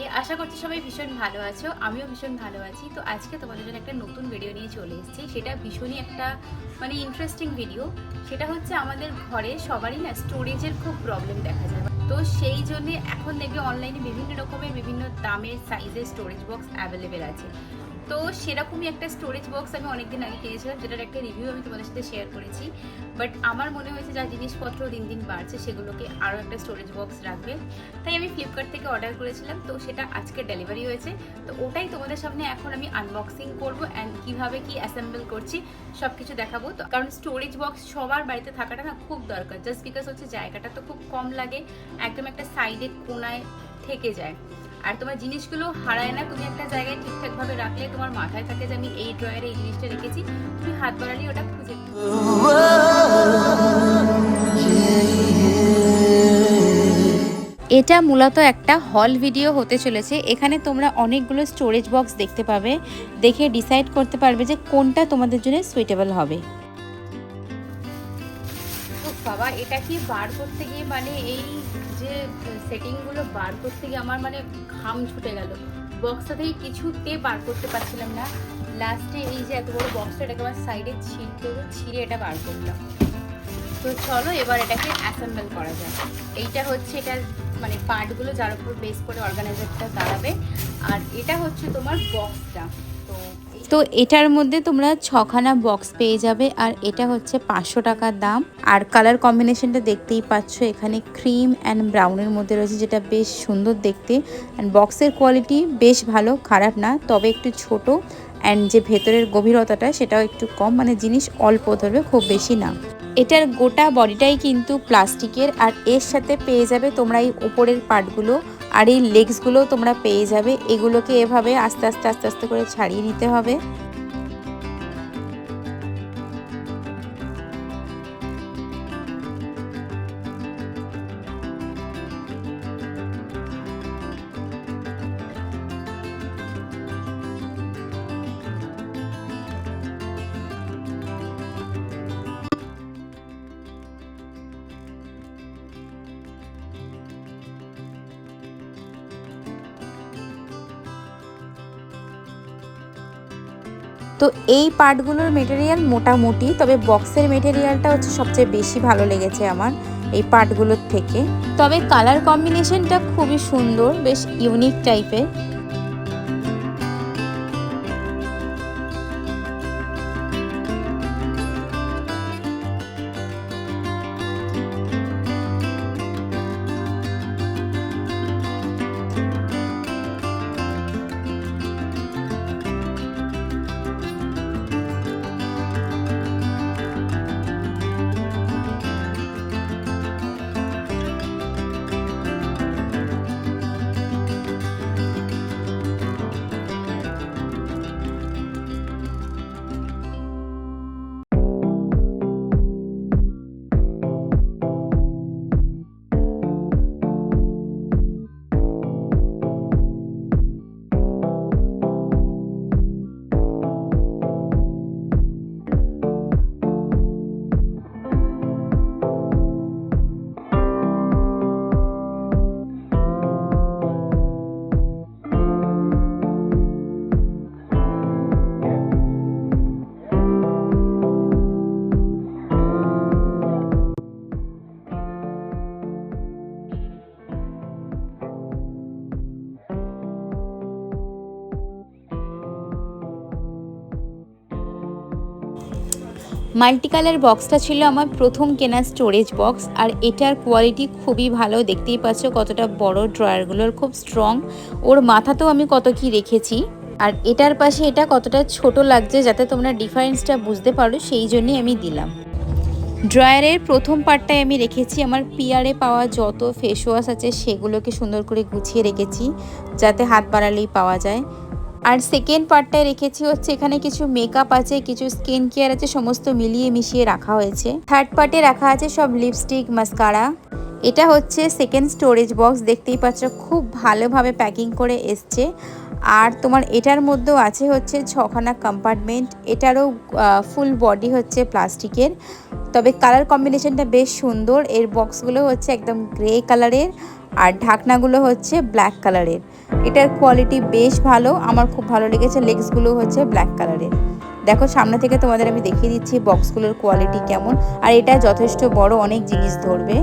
সবাইকে। আশা করছি সবাই ভীষণ ভালো আছো, আমিও ভীষণ ভালো আছি। তো আজকে তোমাদের জন্য একটা নতুন ভিডিও নিয়ে চলে এসেছি। সেটা ভীষণই একটা ইন্টারেস্টিং ভিডিও। সেটা হচ্ছে আমাদের ঘরে সবারই না স্টোরেজের খুব প্রবলেম দেখা যায়। তো সেই জন্য এখন দেখবে অনলাইনে বিভিন্ন রকমের বিভিন্ন দামের সাইজের স্টোরেজ বক্স অ্যাভেলেবেল আছে। তো সেরকমই একটা স্টোরেজ বক্স আমি অনেকদিন আগে কিনেছিলাম, যেটার একটা রিভিউ আমি তোমাদের সাথে শেয়ার করেছি। বাট আমার মনে হয়েছে যা জিনিসপত্র দিন দিন বাড়ছে, সেগুলোকে আরও একটা স্টোরেজ বক্স রাখবে। তাই আমি ফ্লিপকার্ট থেকে অর্ডার করেছিলাম। তো সেটা আজকে ডেলিভারি হয়েছে। তো ওটাই তোমাদের সামনে এখন আমি আনবক্সিং করবো অ্যান্ড কীভাবে কি অ্যাসেম্বল করছি সব কিছু দেখাবো। তো কারণ স্টোরেজ বক্স সবার বাড়িতে থাকাটা না খুব দরকার, জাস্ট বিকজ হচ্ছে জায়গাটা তো খুব কম লাগে, একদম একটা সাইডে কোনায় থেকে যায়। আর তোমার জিনিসগুলো হারায় না, তুমি একটা জায়গায় ঠিকঠাকভাবে রাখলে তোমার মাথায় থাকে যে আমি এই ড্রয়ারে এই জিনিসটা রেখেছি, তুমি হাত বাড়ালেই ওটা খুঁজে। এটা মূলত একটা হল ভিডিও হতে চলেছে। এখানে তোমরা অনেকগুলো স্টোরেজ বক্স দেখতে পাবে, দেখে ডিসাইড করতে পারবে যে কোনটা তোমাদের জন্য সুইটেবল হবে। তো বাবা, এটা কি বার করতে গিয়ে এই যে সেটিংগুলো বার করতে গিয়ে আমার ঘাম ছুটে গেল। বক্সটা থেকে কিছুতে বার করতে পারছিলাম না। লাস্টে এই যে এত বড় বক্সটা, এটাকে আমার সাইডে ছিঁড়ে এটা বার করলাম। তো চলো এবার এটাকে অ্যাসেম্বল করা যায়। এইটা হচ্ছে এটার পার্টগুলো যার উপর বেস করে অর্গানাইজারটা দাঁড়াবে। আর এটা হচ্ছে তোমার বক্সটা। তো এটার মধ্যে তোমরা 6খানা বক্স পেয়ে যাবে। আর এটা হচ্ছে 500 টাকার দাম। আর কালার কম্বিনেশনটা দেখতেই পাচ্ছ, এখানে ক্রিম অ্যান্ড ব্রাউনের মধ্যে রয়েছে, যেটা বেশ সুন্দর দেখতে। অ্যান্ড বক্সের কোয়ালিটি বেশ ভালো, খারাপ না, তবে একটু ছোট। অ্যান্ড যে ভেতরের গভীরতাটা সেটাও একটু কম, জিনিস অল্প ধরবে, খুব বেশি না। এটার গোটা বডিটাই কিন্তু প্লাস্টিকের। আর এর সাথে পেয়ে যাবে তোমরা এই উপরের পার্টগুলো, আর এই লেগসগুলো তোমরা পেয়ে যাবে। এগুলোকে এভাবে আস্তে আস্তে আস্তে আস্তে করে ছাড়িয়ে নিতে হবে। তো এই পার্টগুলোর মেটেরিয়াল মোটামুটি, তবে বক্সের মেটেরিয়ালটা হচ্ছে সবচেয়ে বেশি ভালো লেগেছে আমার এই পার্টগুলোর থেকে। তবে কালার কম্বিনেশনটা খুবই সুন্দর, বেশ ইউনিক টাইপের। মাল্টি কালার বক্সটা ছিল আমার প্রথম কেনা স্টোরেজ বক্স। আর এটার কোয়ালিটি খুবই ভালো, দেখতেই পাচ্ছ কতটা বড়, ড্রয়ারগুলোর খুব স্ট্রং। ওর মাথাতেও আমি কত কি রেখেছি। আর এটার পাশে এটা কতটা ছোট লাগছে, যাতে তোমরা ডিফারেন্সটা বুঝতে পারো, সেই জন্যই আমি দিলাম। ড্রয়ারের প্রথম পার্টটায় আমি রেখেছি আমার পিয়ারে পাওয়া যত ফেস ওয়াশ আছে, সেগুলোকে সুন্দর করে গুছিয়ে রেখেছি, যাতে হাত বাড়ালেই পাওয়া যায়। আর সেকেন্ড পার্টটায় রেখেছি হচ্ছে এখানে কিছু মেকআপ আছে, কিছু স্কিন কেয়ার আছে, সমস্ত মিলিয়ে মিশিয়ে রাখা হয়েছে। থার্ড পার্টে রাখা আছে সব লিপস্টিক, মাস্কারা। এটা হচ্ছে সেকেন্ড স্টোরেজ বক্স, দেখতেই পাচ্ছ খুব ভালোভাবে প্যাকিং করে এসছে। আর তোমার এটার মধ্যেও আছে হচ্ছে 6খানা কম্পার্টমেন্ট। এটারও ফুল বডি হচ্ছে প্লাস্টিকের, তবে কালার কম্বিনেশনটা বেশ সুন্দর। এর বক্সগুলো হচ্ছে একদম গ্রে কালারের, আর ঢাকনাগুলো হচ্ছে ব্ল্যাক কালারের। এটার কোয়ালিটি বেশ ভালো, আমার খুব ভালো লেগেছে। লেগসগুলো হচ্ছে ব্ল্যাক কালারের। দেখো সামনে থেকে তোমাদের আমি দেখিয়ে দিচ্ছি বক্সগুলোর কোয়ালিটি কেমন। আর এটা যথেষ্ট বড়, অনেক জিনিস ধরবে।